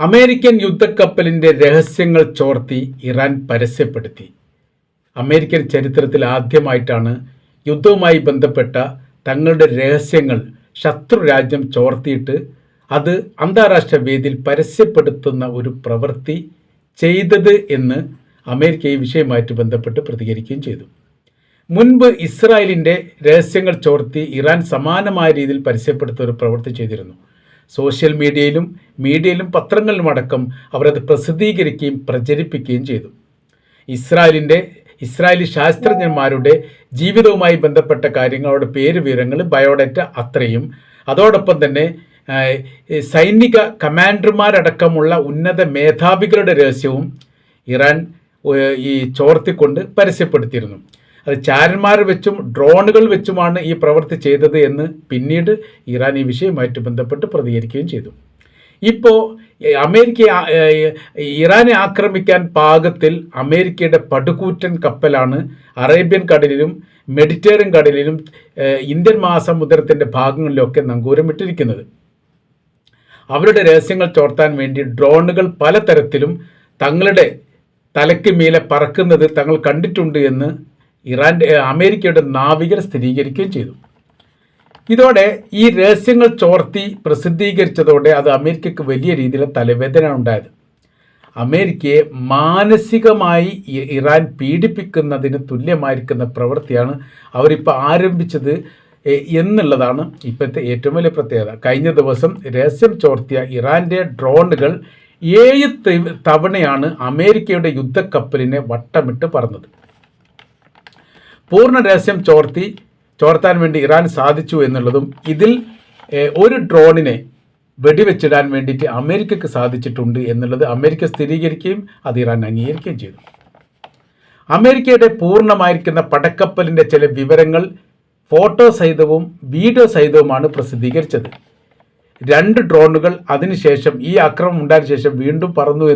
American യുദ്ധക്കപ്പലിൻ്റെ രഹസ്യങ്ങൾ ചോർത്തി Iran പരസ്യപ്പെടുത്തി. American ചരിത്രത്തിൽ ആദ്യമായിട്ടാണ് യുദ്ധവുമായി ബന്ധപ്പെട്ട തങ്ങളുടെ രഹസ്യങ്ങൾ ശത്രു രാജ്യം ചോർത്തിയിട്ട് അത് അന്താരാഷ്ട്ര വേദിയിൽ പരസ്യപ്പെടുത്തുന്ന ഒരു പ്രവൃത്തി ചെയ്തത് എന്ന് അമേരിക്ക ഈ വിഷയവുമായിട്ട് ബന്ധപ്പെട്ട് പ്രതികരിക്കുകയും ചെയ്തു. മുൻപ് ഇസ്രായേലിൻ്റെ രഹസ്യങ്ങൾ ചോർത്തി ഇറാൻ സമാനമായ രീതിയിൽ പരസ്യപ്പെടുത്തുന്ന ഒരു പ്രവൃത്തി ചെയ്തിരുന്നു. സോഷ്യൽ മീഡിയയിലും പത്രങ്ങളിലുമടക്കം അവരത് പ്രസിദ്ധീകരിക്കുകയും പ്രചരിപ്പിക്കുകയും ചെയ്തു. ഇസ്രായേലി ശാസ്ത്രജ്ഞന്മാരുടെ ജീവിതവുമായി ബന്ധപ്പെട്ട കാര്യങ്ങളുടെ വിവരങ്ങൾ ബയോഡേറ്റ അത്രയും, അതോടൊപ്പം തന്നെ സൈനിക കമാൻഡർമാരടക്കമുള്ള ഉന്നത മേധാവികളുടെ രഹസ്യവും ഇറാൻ ഈ ചോർത്തിക്കൊണ്ട് പരസ്യപ്പെടുത്തിയിരുന്നു. അത് ചാരന്മാർ വെച്ചും ഡ്രോണുകൾ വെച്ചുമാണ് ഈ പ്രവൃത്തി ചെയ്തത് എന്ന് പിന്നീട് ഇറാൻ ഈ വിഷയവുമായിട്ട് ബന്ധപ്പെട്ട് പ്രതികരിക്കുകയും ചെയ്തു. ഇപ്പോൾ ഇറാനെ ആക്രമിക്കാൻ പാകത്തിൽ അമേരിക്കയുടെ പടുകൂറ്റൻ കപ്പലാണ് അറേബ്യൻ കടലിലും മെഡിറ്ററേനിയൻ കടലിലും ഇന്ത്യൻ മഹാസമുദ്രത്തിൻ്റെ ഭാഗങ്ങളിലൊക്കെ നങ്കൂരമിട്ടിരിക്കുന്നത്. അവരുടെ രഹസ്യങ്ങൾ ചോർത്താൻ വേണ്ടി ഡ്രോണുകൾ പലതരത്തിലും തങ്ങളുടെ തലയ്ക്ക് മീതെ പറക്കുന്നത് തങ്ങൾ കണ്ടിട്ടുണ്ട് എന്ന് അമേരിക്കയുടെ നാവികർ സ്ഥിരീകരിക്കുകയും ചെയ്തു. ഇതോടെ ഈ രഹസ്യങ്ങൾ ചോർത്തി പ്രസിദ്ധീകരിച്ചതോടെ അത് അമേരിക്കയ്ക്ക് വലിയ രീതിയിലുള്ള തലവേദന ഉണ്ടായത്. അമേരിക്കയെ മാനസികമായി ഇറാൻ പീഡിപ്പിക്കുന്നതിന് തുല്യമായിരിക്കുന്ന പ്രവൃത്തിയാണ് അവരിപ്പോൾ ആരംഭിച്ചത് എന്നുള്ളതാണ് ഇപ്പോഴത്തെ ഏറ്റവും വലിയ പ്രത്യേകത. കഴിഞ്ഞ ദിവസം രഹസ്യം ചോർത്തിയ ഇറാൻ്റെ ഡ്രോണുകൾ 7 തവണയാണ് അമേരിക്കയുടെ യുദ്ധക്കപ്പലിനെ വട്ടമിട്ട് പറന്നത്. പൂർണ്ണ രഹസ്യം ചോർത്താൻ വേണ്ടി ഇറാൻ സാധിച്ചു എന്നുള്ളതും ഇതിൽ ഒരു ഡ്രോണിനെ വെടിവെച്ചിടാൻ വേണ്ടിയിട്ട് അമേരിക്കയ്ക്ക് സാധിച്ചിട്ടുണ്ട് എന്നുള്ളത് അമേരിക്ക സ്ഥിരീകരിക്കുകയും അത് ഇറാൻ അംഗീകരിക്കുകയും ചെയ്തു. അമേരിക്കയുടെ പൂർണ്ണമായിരിക്കുന്ന പടക്കപ്പലിൻ്റെ ചില വിവരങ്ങൾ ഫോട്ടോ സഹിതവും വീഡിയോ സഹിതവുമാണ് പ്രസിദ്ധീകരിച്ചത്. 2 ഡ്രോണുകൾ അതിനുശേഷം ഈ ആക്രമണം ഉണ്ടായതിനു ശേഷം വീണ്ടും പറന്നു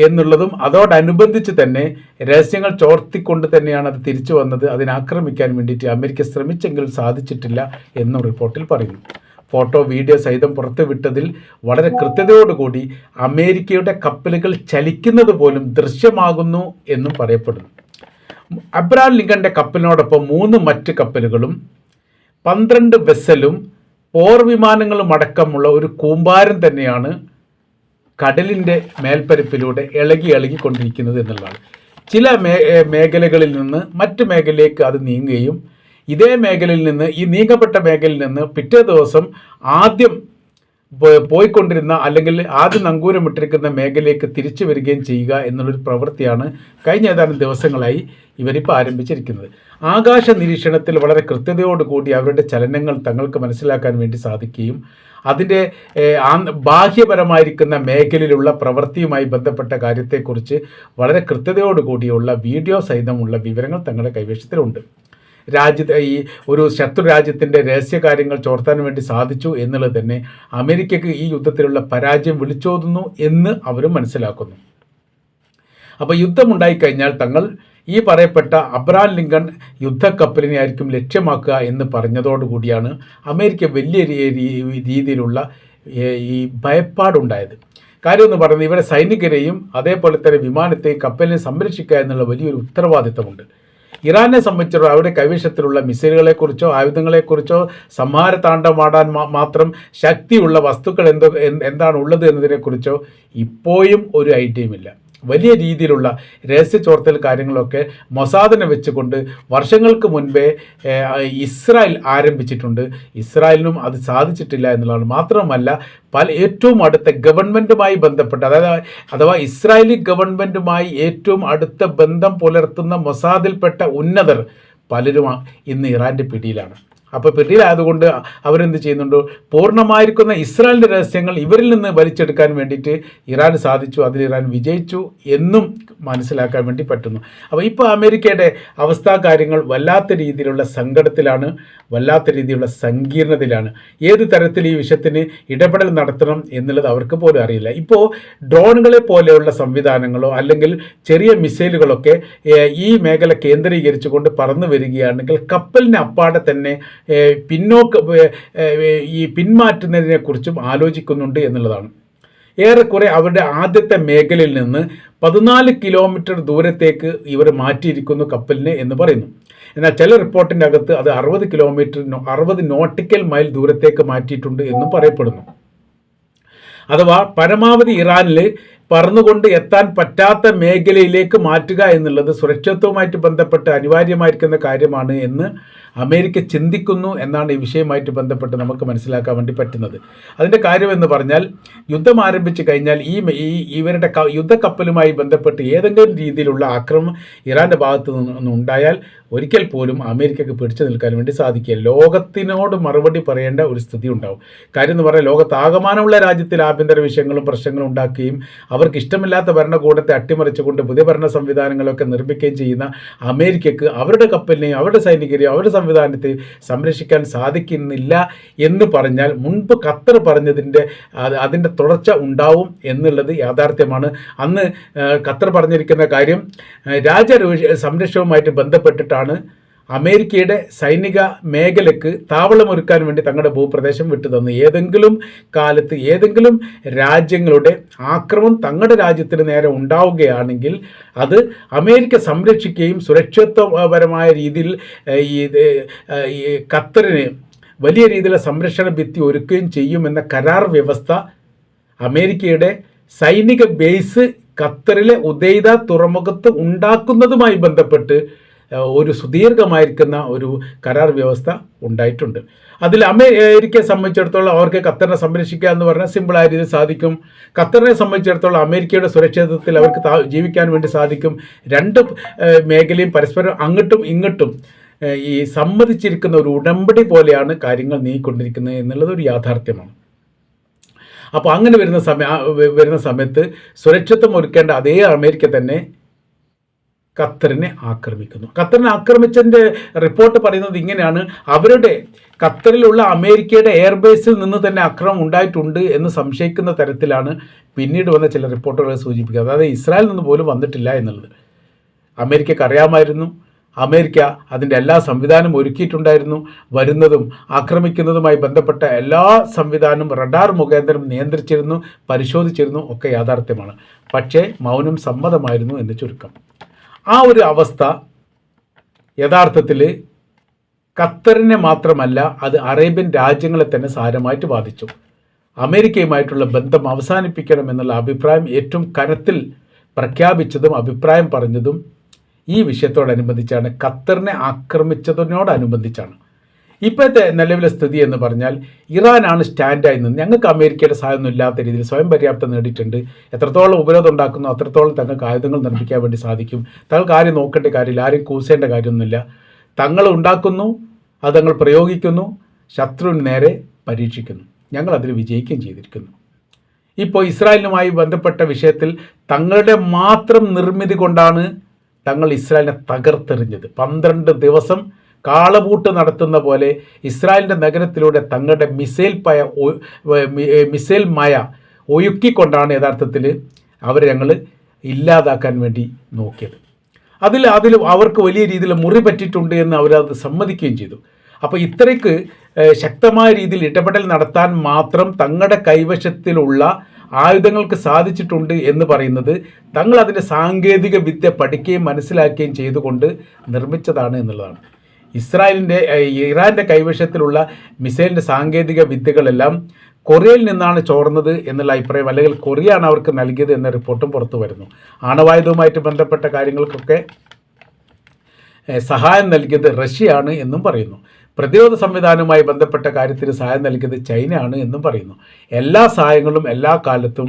എന്നുള്ളതും അതോടനുബന്ധിച്ച് തന്നെ രഹസ്യങ്ങൾ ചോർത്തിക്കൊണ്ട് തന്നെയാണ് അത് തിരിച്ചു വന്നത്. അതിനാക്രമിക്കാൻ വേണ്ടിയിട്ട് അമേരിക്ക ശ്രമിച്ചെങ്കിലും സാധിച്ചിട്ടില്ല എന്നും റിപ്പോർട്ടിൽ പറയുന്നു. ഫോട്ടോ വീഡിയോ സഹിതം പുറത്തുവിട്ടതിൽ വളരെ കൃത്യതയോടുകൂടി അമേരിക്കയുടെ കപ്പലുകൾ ചലിക്കുന്നത് പോലും ദൃശ്യമാകുന്നു എന്നും പറയപ്പെടുന്നു. അബ്രഹാം ലിങ്കൻ്റെ കപ്പലിനോടൊപ്പം 3 മറ്റ് കപ്പലുകളും 12 വെസലും പോർ വിമാനങ്ങളും അടക്കമുള്ള ഒരു കൂമ്പാരം തന്നെയാണ് കടലിൻ്റെ മേൽപ്പരപ്പിലൂടെ ഇളകിക്കൊണ്ടിരിക്കുന്നത് എന്നുള്ളതാണ്. ചില മേഖലകളിൽ നിന്ന് മറ്റ് മേഖലയിലേക്ക് അത് നീങ്ങുകയും ഇതേ മേഖലയിൽ നിന്ന് ഈ നീങ്ങപ്പെട്ട മേഖലയിൽ നിന്ന് പിറ്റേ ദിവസം ആദ്യം പോയിക്കൊണ്ടിരുന്ന അല്ലെങ്കിൽ ആദ്യം നങ്കൂരമിട്ടിരിക്കുന്ന മേഖലയിലേക്ക് തിരിച്ചു വരികയും ചെയ്യുക എന്നുള്ളൊരു പ്രവൃത്തിയാണ് കഴിഞ്ഞ ഏതാനും ദിവസങ്ങളായി ഇവരിപ്പോൾ ആരംഭിച്ചിരിക്കുന്നത്. ആകാശ നിരീക്ഷണത്തിൽ വളരെ കൃത്യതയോടുകൂടി അവരുടെ ചലനങ്ങൾ തങ്ങൾക്ക് മനസ്സിലാക്കാൻ വേണ്ടി സാധിക്കുകയും അതിൻ്റെ ബാഹ്യപരമായിരിക്കുന്ന മേഖലയിലുള്ള പ്രവൃത്തിയുമായി ബന്ധപ്പെട്ട കാര്യത്തെക്കുറിച്ച് വളരെ കൃത്യതയോടുകൂടിയുള്ള വീഡിയോ സഹിതമുള്ള വിവരങ്ങൾ തങ്ങളുടെ കൈവശത്തിലുണ്ട്. ഈ ഒരു ശത്രു രാജ്യത്തിൻ്റെ രഹസ്യകാര്യങ്ങൾ ചോർത്താൻ വേണ്ടി സാധിച്ചു എന്നുള്ളത് തന്നെ അമേരിക്കയ്ക്ക് ഈ യുദ്ധത്തിലുള്ള പരാജയം വിളിച്ചോതുന്നു എന്ന് അവരും മനസ്സിലാക്കുന്നു. അപ്പോൾ യുദ്ധമുണ്ടായിക്കഴിഞ്ഞാൽ തങ്ങൾ ഈ പറയപ്പെട്ട അബ്രഹാം ലിങ്കൺ യുദ്ധക്കപ്പലിനെ ആയിരിക്കും ലക്ഷ്യമാക്കുക എന്ന് പറഞ്ഞതോടുകൂടിയാണ് അമേരിക്ക വലിയ രീതിയിലുള്ള ഈ ഭയപ്പാടുണ്ടായത്. കാര്യമെന്ന് പറയുന്നത് ഇവരെ സൈനികരെയും അതേപോലെ തന്നെ വിമാനത്തെയും കപ്പലിനെ സംരക്ഷിക്കുക എന്നുള്ള വലിയൊരു ഉത്തരവാദിത്തമുണ്ട്. ഇറാനെ സംബന്ധിച്ചിടത്തോളം അവരുടെ കൈവശത്തിലുള്ള മിസൈലുകളെക്കുറിച്ചോ ആയുധങ്ങളെക്കുറിച്ചോ സംഹാരതാണ്ഡവമാടാൻ മാത്രം ശക്തിയുള്ള വസ്തുക്കൾ എന്താണ് ഉള്ളത് എന്നതിനെക്കുറിച്ചോ ഇപ്പോഴും ഒരു ഐഡിയയുമില്ല. വലിയ രീതിയിലുള്ള രഹസ്യ ചോർത്തൽ കാര്യങ്ങളൊക്കെ മൊസാദിനെ വെച്ചുകൊണ്ട് വർഷങ്ങൾക്ക് മുൻപേ ഇസ്രായേൽ ആരംഭിച്ചിട്ടുണ്ട്. ഇസ്രായേലിനും അത് സാധിച്ചിട്ടില്ല എന്നുള്ളതാണ്. മാത്രമല്ല ഏറ്റവും അടുത്ത ഗവൺമെൻറ്റുമായി ബന്ധപ്പെട്ട് അഥവാ ഇസ്രായേലി ഗവൺമെൻറ്റുമായി ഏറ്റവും അടുത്ത ബന്ധം പുലർത്തുന്ന മൊസാദിൽപ്പെട്ട ഉന്നതർ പലരും ഇന്ന് ഇറാൻ്റെ പിടിയിലാണ്. അപ്പോൾ പിടിയിലായതുകൊണ്ട് അവരെന്ത് ചെയ്യുന്നുണ്ട്, പൂർണ്ണമായിരിക്കുന്ന ഇസ്രായേലിൻ്റെ രഹസ്യങ്ങൾ ഇവരിൽ നിന്ന് വലിച്ചെടുക്കാൻ വേണ്ടിയിട്ട് ഇറാന് സാധിച്ചു, അതിൽ ഇറാൻ വിജയിച്ചു എന്നും മനസ്സിലാക്കാൻ വേണ്ടി പറ്റുന്നു. അപ്പോൾ ഇപ്പോൾ അമേരിക്കയുടെ അവസ്ഥാകാര്യങ്ങൾ വല്ലാത്ത രീതിയിലുള്ള സങ്കടത്തിലാണ്, വല്ലാത്ത രീതിയിലുള്ള സങ്കീർണതയിലാണ്. ഏത് തരത്തിൽ ഈ വിഷയത്തിന് ഇടപെടൽ നടത്തണം എന്നുള്ളത് അവർക്ക് പോലും അറിയില്ല. ഇപ്പോൾ ഡ്രോണുകളെ പോലെയുള്ള സംവിധാനങ്ങളോ അല്ലെങ്കിൽ ചെറിയ മിസൈലുകളൊക്കെ ഈ മേഖല കേന്ദ്രീകരിച്ചുകൊണ്ട് പറന്നു വരികയാണെങ്കിൽ കപ്പലിനെ അപ്പാടെ തന്നെ പിന്നോക്ക് ഈ പിന്മാറ്റുന്നതിനെക്കുറിച്ചും ആലോചിക്കുന്നുണ്ട് എന്നുള്ളതാണ്. ഏറെക്കുറെ അവരുടെ ആദ്യത്തെ മേഖലയിൽ നിന്ന് 14 കിലോമീറ്റർ ദൂരത്തേക്ക് ഇവർ മാറ്റിയിരിക്കുന്നു കപ്പലിനെ എന്ന് പറയുന്നു. എന്നാൽ ചില റിപ്പോർട്ടിൻ്റെ അകത്ത് അത് 60 നോട്ടിക്കൽ മൈൽ ദൂരത്തേക്ക് മാറ്റിയിട്ടുണ്ട് എന്നും പറയപ്പെടുന്നു. അഥവാ പരമാവധി ഇറാനിൽ പറന്നുകൊണ്ട് എത്താൻ പറ്റാത്ത മേഖലയിലേക്ക് മാറ്റുക എന്നുള്ളത് സുരക്ഷിതത്വവുമായിട്ട് ബന്ധപ്പെട്ട് അനിവാര്യമായിരിക്കുന്ന കാര്യമാണ് എന്ന് അമേരിക്ക ചിന്തിക്കുന്നു എന്നാണ് ഈ വിഷയവുമായിട്ട് ബന്ധപ്പെട്ട് നമുക്ക് മനസ്സിലാക്കാൻ വേണ്ടി പറ്റുന്നത്. അതിൻ്റെ കാര്യമെന്ന് പറഞ്ഞാൽ യുദ്ധം ആരംഭിച്ചു കഴിഞ്ഞാൽ ഇവരുടെ യുദ്ധക്കപ്പലുമായി ബന്ധപ്പെട്ട് ഏതെങ്കിലും രീതിയിലുള്ള ആക്രമണം ഇറാൻ്റെ ഭാഗത്തു നിന്നുണ്ടായാൽ ഒരിക്കൽ പോലും അമേരിക്കക്ക് പിടിച്ചു നിൽക്കാൻ വേണ്ടി സാധിക്കുക. ലോകത്തിനോട് മറുപടി പറയേണ്ട ഒരു സ്ഥിതി ഉണ്ടാവും. കാര്യം എന്ന് പറഞ്ഞാൽ ലോകത്താകമാനമുള്ള രാജ്യത്തിൽ ആഭ്യന്തര വിഷയങ്ങളും പ്രശ്നങ്ങളും ഉണ്ടാക്കുകയും അവർക്ക് ഇഷ്ടമില്ലാത്ത ഭരണകൂടത്തെ അട്ടിമറിച്ചുകൊണ്ട് പുതിയ ഭരണ സംവിധാനങ്ങളൊക്കെ നിർമ്മിക്കുകയും ചെയ്യുന്ന അമേരിക്കക്ക് അവരുടെ കപ്പലിനെയും അവരുടെ സൈനികരെയും അവരുടെ സംവിധാനത്തെ സംരക്ഷിക്കാൻ സാധിക്കുന്നില്ല എന്ന് പറഞ്ഞാൽ മുൻപ് ഖത്തർ അതിൻ്റെ തുടർച്ച ഉണ്ടാവും എന്നുള്ളത് യാഥാർത്ഥ്യമാണ്. അന്ന് ഖത്തർ പറഞ്ഞിരിക്കുന്ന കാര്യം രാജ്യ സംരക്ഷണവുമായിട്ട് ബന്ധപ്പെട്ടിട്ടാണ് അമേരിക്കയുടെ സൈനിക മേഖലയ്ക്ക് താവളമൊരുക്കാൻ വേണ്ടി തങ്ങളുടെ ഭൂപ്രദേശം വിട്ടുതന്നു. ഏതെങ്കിലും കാലത്ത് ഏതെങ്കിലും രാജ്യങ്ങളുടെ ആക്രമണം തങ്ങളുടെ രാജ്യത്തിന് നേരെ ഉണ്ടാവുകയാണെങ്കിൽ അത് അമേരിക്ക സംരക്ഷിക്കുകയും സുരക്ഷിതപരമായ രീതിയിൽ ഈ ഖത്തറിന് വലിയ രീതിയിലുള്ള സംരക്ഷണ ഭിത്തി ഒരുക്കുകയും ചെയ്യുമെന്ന കരാർ വ്യവസ്ഥ അമേരിക്കയുടെ സൈനിക ബേസ് ഖത്തറിലെ ഉദൈദ തുറമുഖത്ത് ഉണ്ടാക്കുന്നതുമായി ബന്ധപ്പെട്ട് ഒരു സുദീർഘമായിരിക്കുന്ന ഒരു കരാർ വ്യവസ്ഥ ഉണ്ടായിട്ടുണ്ട്. അതിൽ അമേരിക്കയെ സംബന്ധിച്ചിടത്തോളം അവർക്ക് ഖത്തറിനെ സംരക്ഷിക്കുക എന്ന് പറഞ്ഞാൽ സിമ്പിളായ രീതിയിൽ സാധിക്കും. ഖത്തറിനെ സംബന്ധിച്ചിടത്തോളം അമേരിക്കയുടെ സുരക്ഷിതത്വത്തിൽ അവർക്ക് ജീവിക്കാൻ വേണ്ടി സാധിക്കും. രണ്ട് മേഖലയും പരസ്പരം അങ്ങോട്ടും ഇങ്ങോട്ടും ഈ സമ്മതിച്ചിരിക്കുന്ന ഒരു ഉടമ്പടി പോലെയാണ് കാര്യങ്ങൾ നീങ്ങിക്കൊണ്ടിരിക്കുന്നത് എന്നുള്ളത് ഒരു യാഥാർത്ഥ്യമാണ്. അപ്പോൾ അങ്ങനെ വരുന്ന സമയത്ത് സുരക്ഷിതത്വം ഒരുക്കേണ്ട അതേ അമേരിക്ക തന്നെ ഖത്തറിനെ ആക്രമിക്കുന്നു. ഖത്തറിനെ ആക്രമിച്ചതിൻ്റെ റിപ്പോർട്ട് പറയുന്നത് ഇങ്ങനെയാണ്: അവരുടെ ഖത്തറിലുള്ള അമേരിക്കയുടെ എയർബേസിൽ നിന്ന് തന്നെ ആക്രമണം ഉണ്ടായിട്ടുണ്ട് എന്ന് സംശയിക്കുന്ന തരത്തിലാണ് പിന്നീട് വന്ന ചില റിപ്പോർട്ടുകൾ സൂചിപ്പിക്കുന്നത്. അതായത് ഇസ്രായേലിൽ നിന്ന് പോലും വന്നിട്ടില്ല എന്നുള്ളത് അമേരിക്കക്ക് അറിയാമായിരുന്നു. അമേരിക്ക അതിൻ്റെ എല്ലാ സംവിധാനവും ഒരുക്കിയിട്ടുണ്ടായിരുന്നു. വരുന്നതും ആക്രമിക്കുന്നതുമായി ബന്ധപ്പെട്ട എല്ലാ സംവിധാനവും റഡാർ മുഖേന്തരം നിയന്ത്രിച്ചിരുന്നു, പരിശോധിച്ചിരുന്നു, ഒക്കെ യാഥാർത്ഥ്യമാണ്. പക്ഷേ മൗനം സമ്മതമായിരുന്നു എന്ന് ചുരുക്കം. ആ ഒരു അവസ്ഥ യഥാർത്ഥത്തിൽ ഖത്തറിനെ മാത്രമല്ല, അത് അറേബ്യൻ രാജ്യങ്ങളെ തന്നെ സാരമായിട്ട് ബാധിച്ചു. അമേരിക്കയുമായിട്ടുള്ള ബന്ധം അവസാനിപ്പിക്കണമെന്നുള്ള അഭിപ്രായം ഏറ്റവും കനത്തിൽ പ്രഖ്യാപിച്ചതും അഭിപ്രായം പറഞ്ഞതും ഈ വിഷയത്തോടനുബന്ധിച്ചാണ്, ഖത്തറിനെ ആക്രമിച്ചതിനോടനുബന്ധിച്ചാണ്. ഇപ്പോഴത്തെ നിലവിലെ സ്ഥിതി എന്ന് പറഞ്ഞാൽ ഇറാനാണ് സ്റ്റാൻഡായി നിന്ന് ഞങ്ങൾക്ക് അമേരിക്കയുടെ സഹായമൊന്നും ഇല്ലാത്ത രീതിയിൽ സ്വയം പര്യാപ്തം നേടിയിട്ടുണ്ട്. എത്രത്തോളം ഉപരോധം ഉണ്ടാക്കുന്നു അത്രത്തോളം തങ്ങൾക്ക് ആയുധങ്ങൾ നിർമ്മിക്കാൻ വേണ്ടി സാധിക്കും. തങ്ങൾക്ക് ആരും നോക്കേണ്ട കാര്യമില്ല, ആരും കൂസേണ്ട കാര്യമൊന്നുമില്ല. തങ്ങൾ ഉണ്ടാക്കുന്നു, അത് തങ്ങൾ പ്രയോഗിക്കുന്നു, ശത്രുവിന് നേരെ പരീക്ഷിക്കുന്നു. ഞങ്ങൾ അതിൽ വിജയിക്കുകയും ചെയ്തിരിക്കുന്നു. ഇപ്പോൾ ഇസ്രായേലുമായി ബന്ധപ്പെട്ട വിഷയത്തിൽ തങ്ങളുടെ മാത്രം നിർമ്മിതി കൊണ്ടാണ് തങ്ങൾ ഇസ്രായേലിനെ തകർത്തെറിഞ്ഞത്. 12 ദിവസം കാളപൂട്ട് നടത്തുന്ന പോലെ ഇസ്രായേലിൻ്റെ നഗരത്തിലൂടെ തങ്ങളുടെ മിസൈൽ മയ ഒഴുക്കിക്കൊണ്ടാണ് യഥാർത്ഥത്തിൽ അവരെ ഞങ്ങൾ ഇല്ലാതാക്കാൻ വേണ്ടി നോക്കിയത്. അതിൽ അവർക്ക് വലിയ രീതിയിൽ മുറി പറ്റിയിട്ടുണ്ട് എന്ന് അവരത് സമ്മതിക്കുകയും ചെയ്തു. അപ്പോൾ ഇത്രയ്ക്ക് ശക്തമായ രീതിയിൽ ഇടപെടൽ നടത്താൻ മാത്രം തങ്ങളുടെ കൈവശത്തിലുള്ള ആയുധങ്ങൾക്ക് സാധിച്ചിട്ടുണ്ട് എന്ന് പറയുന്നത് തങ്ങൾ അതിൻ്റെ സാങ്കേതിക വിദ്യ പഠിക്കുകയും മനസ്സിലാക്കുകയും ചെയ്തുകൊണ്ട് നിർമ്മിച്ചതാണ് എന്നുള്ളതാണ്. ഇറാൻ്റെ കൈവശത്തിലുള്ള മിസൈലിൻ്റെ സാങ്കേതിക വിദ്യകളെല്ലാം കൊറിയയിൽ നിന്നാണ് ചോർന്നത് എന്നുള്ള അഭിപ്രായം, അല്ലെങ്കിൽ കൊറിയയാണ് അവർക്ക് നൽകിയത് എന്ന റിപ്പോർട്ടും പുറത്തു വരുന്നു. ആണവായുധവുമായിട്ട് ബന്ധപ്പെട്ട കാര്യങ്ങൾക്കൊക്കെ സഹായം നൽകിയത് റഷ്യയാണ് എന്നും പറയുന്നു. പ്രതിരോധ സംവിധാനവുമായി ബന്ധപ്പെട്ട കാര്യത്തിന് സഹായം നൽകിയത് ചൈനയാണ് എന്നും പറയുന്നു. എല്ലാ സഹായങ്ങളും എല്ലാ കാലത്തും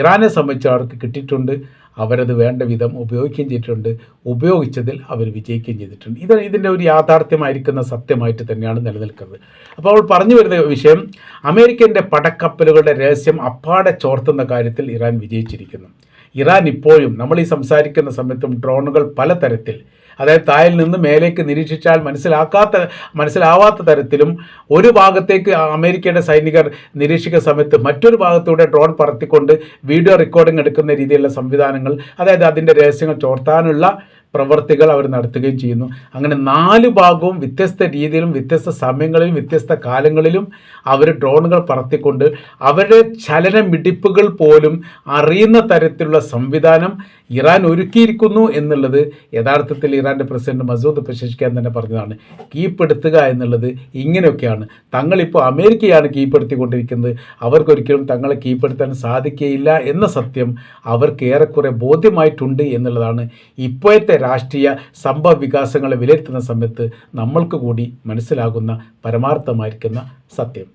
ഇറാനെ സംബന്ധിച്ച് അവർക്ക് കിട്ടിയിട്ടുണ്ട്. അവരത് വേണ്ട വിധം ഉപയോഗിക്കുകയും ചെയ്തിട്ടുണ്ട്. ഉപയോഗിച്ചതിൽ അവർ വിജയിക്കുകയും ചെയ്തിട്ടുണ്ട്. ഇതിൻ്റെ ഒരു യാഥാർത്ഥ്യമായിരിക്കുന്ന സത്യമായിട്ട് തന്നെയാണ് നിലനിൽക്കുന്നത്. അപ്പോൾ അവൾ പറഞ്ഞു വരുന്ന വിഷയം, അമേരിക്കൻ്റെ പടക്കപ്പലുകളുടെ രഹസ്യം അപ്പാടെ ചോർത്തുന്ന കാര്യത്തിൽ ഇറാൻ വിജയിച്ചിരിക്കുന്നു. ഇറാൻ ഇപ്പോഴും നമ്മൾ ഈ സംസാരിക്കുന്ന സമയത്തും ഡ്രോണുകൾ പലതരത്തിൽ, അതായത് താഴിൽ നിന്ന് മേലേക്ക് നിരീക്ഷിച്ചാൽ മനസ്സിലാവാത്ത തരത്തിലും ഒരു ഭാഗത്തേക്ക് അമേരിക്കയുടെ സൈനികർ നിരീക്ഷിക്കുന്ന സമയത്ത് മറ്റൊരു ഭാഗത്തൂടെ ഡ്രോൺ പറത്തിക്കൊണ്ട് വീഡിയോ റെക്കോർഡിംഗ് എടുക്കുന്ന രീതിയിലുള്ള സംവിധാനങ്ങൾ, അതായത് അതിൻ്റെ രഹസ്യങ്ങൾ ചോർത്താനുള്ള പ്രവർത്തികൾ അവർ നടത്തുകയും ചെയ്യുന്നു. അങ്ങനെ 4 ഭാഗവും വ്യത്യസ്ത രീതിയിലും വ്യത്യസ്ത സമയങ്ങളിലും വ്യത്യസ്ത കാലങ്ങളിലും അവർ ഡ്രോണുകൾ പറത്തിക്കൊണ്ട് അവരുടെ ചലനമിടിപ്പുകൾ പോലും അറിയുന്ന തരത്തിലുള്ള സംവിധാനം ഇറാൻ ഒരുക്കിയിരിക്കുന്നു എന്നുള്ളത് യഥാർത്ഥത്തിൽ ഇറാൻ്റെ പ്രസിഡന്റ് മസൂദ് പെസഷ്കിയാൻ തന്നെ പറഞ്ഞതാണ്. കീഴ്പ്പെടുത്തുക എന്നുള്ളത് ഇങ്ങനെയൊക്കെയാണ്. തങ്ങളിപ്പോൾ അമേരിക്കയാണ് കീഴ്പ്പെടുത്തിക്കൊണ്ടിരിക്കുന്നത്, അവർക്കൊരിക്കലും തങ്ങളെ കീഴ്പ്പെടുത്താൻ സാധിക്കുകയില്ല എന്ന സത്യം അവർക്ക് ഏറെക്കുറെ ബോധ്യമായിട്ടുണ്ട് എന്നുള്ളതാണ് ഇപ്പോഴത്തെ രാഷ്ട്രീയ സംഭവ വികാസങ്ങളെ വിലയിരുത്തുന്ന സമയത്ത് നമ്മൾക്ക് കൂടി മനസ്സിലാകുന്ന പരമാർത്ഥമായിരിക്കുന്ന സത്യം.